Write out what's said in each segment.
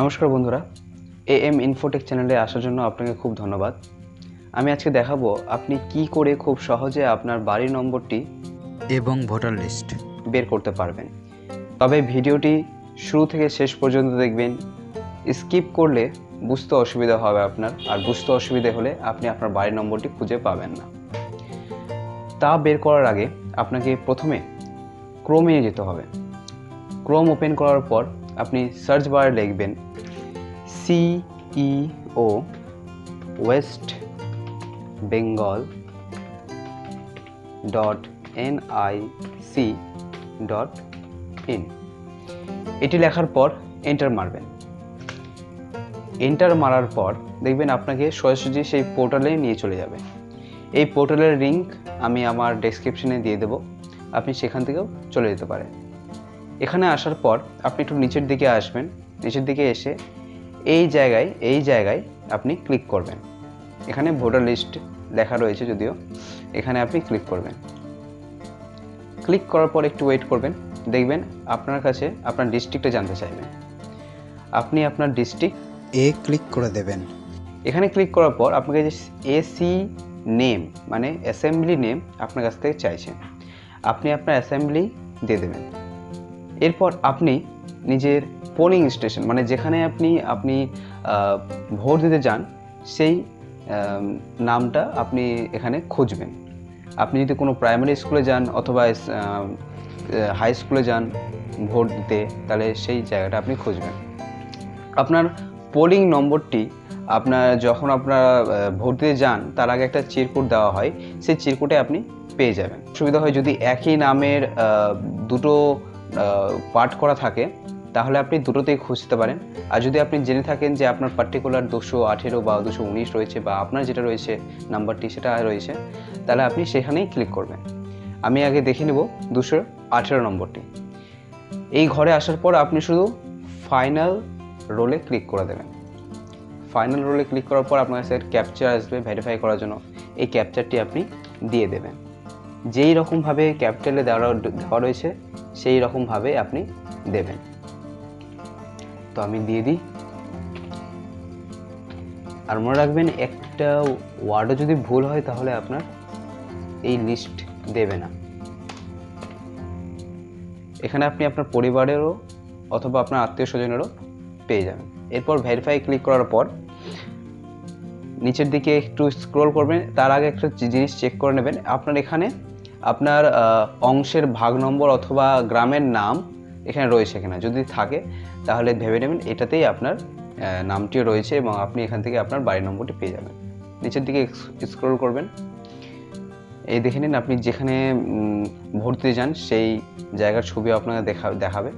নমস্কার বন্ধুরা, am Infotech চ্যানেলে আসার জন্য আপনাকে খুব ধন্যবাদ। আমি আজকে দেখাবো আপনি কি করে খুব সহজে আপনার বাড়ির নম্বরটি এবং ভোটার লিস্ট বের করতে পারবেন। তবে ভিডিওটি শুরু থেকে শেষ পর্যন্ত দেখবেন। স্কিপ করলে বুঝতে অসুবিধা হবে আপনার, আর বুঝতে অসুবিধা হলে আপনি আপনার বাড়ির নম্বরটি খুঁজে পাবেন না। তা বের করার আগে আপনাকে প্রথমে ক্রোমে যেতে হবে। ক্রোম ওপেন করার পর আপনি সার্চ বারে লিখবেন CEO ওয়েস্ট বেঙ্গল .nic.in। এটি লেখার পর এন্টার মারবেন। এন্টার মারার পর দেখবেন আপনাকে সোজাসুজি সেই পোর্টালে নিয়ে চলে যাবে। এই পোর্টালের লিঙ্ক আমি আমার ডেসক্রিপশনে দিয়ে দেব, আপনি সেখান থেকেও চলে যেতে পারেন। এখানে আসার পর আপনি একটু নিচের দিকে আসবেন। নিচের দিকে এসে এই জায়গায় আপনি ক্লিক করবেন। এখানে ভোটার লিস্ট লেখা রয়েছে, যদিও এখানে আপনি ক্লিক করবেন। ক্লিক করার পর একটু ওয়েট করবেন। দেখবেন আপনার কাছে আপনার ডিস্ট্রিক্টটা জানতে চাইবেন। আপনি আপনার ডিস্ট্রিক্ট ক্লিক করে দেবেন। এখানে ক্লিক করার পর আপনাকে যে এসি নেম মানে অ্যাসেম্বলি নেম আপনার কাছ থেকে চাইছেন, আপনি আপনার অ্যাসেম্বলি দিয়ে দেবেন। এরপর আপনি নিজের পোলিং স্টেশন মানে যেখানে আপনি ভোট দিতে যান সেই নামটা আপনি এখানে খুঁজবেন। আপনি যদি কোনো প্রাইমারি স্কুলে যান অথবা হাই স্কুলে যান ভোট দিতে, তাহলে সেই জায়গাটা আপনি খুঁজবেন। আপনার পোলিং নম্বরটি যখন আপনারা ভোট দিতে যান তার আগে একটা চিরকুট দেওয়া হয়, সেই চিরকুটে আপনি পেয়ে যাবেন। সুবিধা হয় যদি একই নামের দুটো পাঠ করা থাকে তাহলে আপনি দুটোতেই খুঁজতে পারেন। আর যদি আপনি জেনে থাকেন যে আপনার পার্টিকুলার 218 বা 219 রয়েছে বা আপনার যেটা রয়েছে নাম্বারটি সেটা রয়েছে, তাহলে আপনি সেখানেই ক্লিক করবেন। আমি আগে দেখে নেব 218 নম্বরটি। এই ঘরে আসার পর আপনি শুধু ফাইনাল রোলে ক্লিক করে দেবেন। ফাইনাল রোলে ক্লিক করার পর আপনার কাছে ক্যাপচার আসবে ভেরিফাই করার জন্য। এই ক্যাপচারটি আপনি দিয়ে দেবেন। যেই রকমভাবে ক্যাপিটালে দেওয়া রয়েছে সেই রকমভাবে আপনি দেবেন। তো আমি দিয়ে দিই। আর মনে রাখবেন, একটা ওয়ার্ডও যদি ভুল হয় তাহলে আপনার এই লিস্ট দেবে না। এখানে আপনি আপনার পরিবারেরও অথবা আপনার আত্মীয় স্বজনেরও পেয়ে যাবেন। এরপর ভেরিফাই ক্লিক করার পর নিচের দিকে একটু স্ক্রল করবেন। তার আগে একটা জিনিস চেক করে নেবেন, আপনার এখানে আপনার অংশের ভাগ নম্বর অথবা গ্রামের নাম এখানে রয়েছে কিনা। যদি থাকে তাহলে ভেবে নেবেন এটাতেই আপনার নামটিও রয়েছে এবং আপনি এখান থেকে আপনার বাড়ির নম্বরটি পেয়ে যাবেন। নিচের দিকে স্ক্রল করবেন। এই দেখে নিন আপনি যেখানে ভোট দিতে যান সেই জায়গার ছবি আপনাকে দেখাবে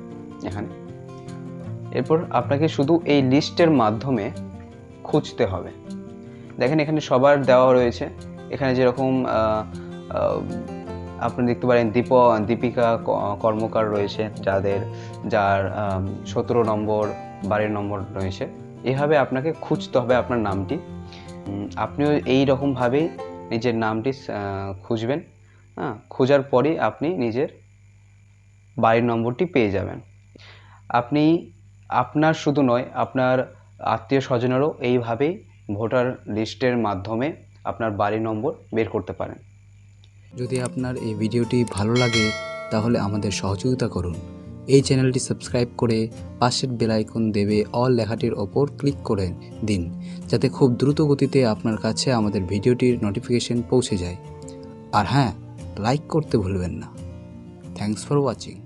এখানে। এরপর আপনাকে শুধু এই লিস্টের মাধ্যমে খুঁজতে হবে। দেখেন এখানে সবার দেওয়া রয়েছে। এখানে যেরকম আপনি দেখতে পারেন দীপিকা কর্মকার রয়েছে, যার 17 নম্বর বাড়ির নম্বর রয়েছে। এভাবে আপনাকে খুঁজতে হবে আপনার নামটি। আপনিও এই রকমভাবেই নিজের নামটি খুঁজবেন। খোঁজার পরই আপনি নিজের বাড়ির নম্বরটি পেয়ে যাবেন। আপনি আপনার শুধু নয়, আপনার আত্মীয় স্বজনেরও এইভাবেই ভোটার লিস্টের মাধ্যমে আপনার বাড়ির নম্বর বের করতে পারেন। যদি আপনার এই ভিডিওটি ভালো লাগে তাহলে আমাদের সহযোগিতা করুন। এই চ্যানেলটি সাবস্ক্রাইব করে পাশের বেল আইকন দেবে অল লেখাটির ওপর ক্লিক করে দিন, যাতে খুব দ্রুত গতিতে আপনার কাছে আমাদের ভিডিওটির নোটিফিকেশন পৌঁছে যায়। আর হ্যাঁ, লাইক করতে ভুলবেন না। Thanks for watching.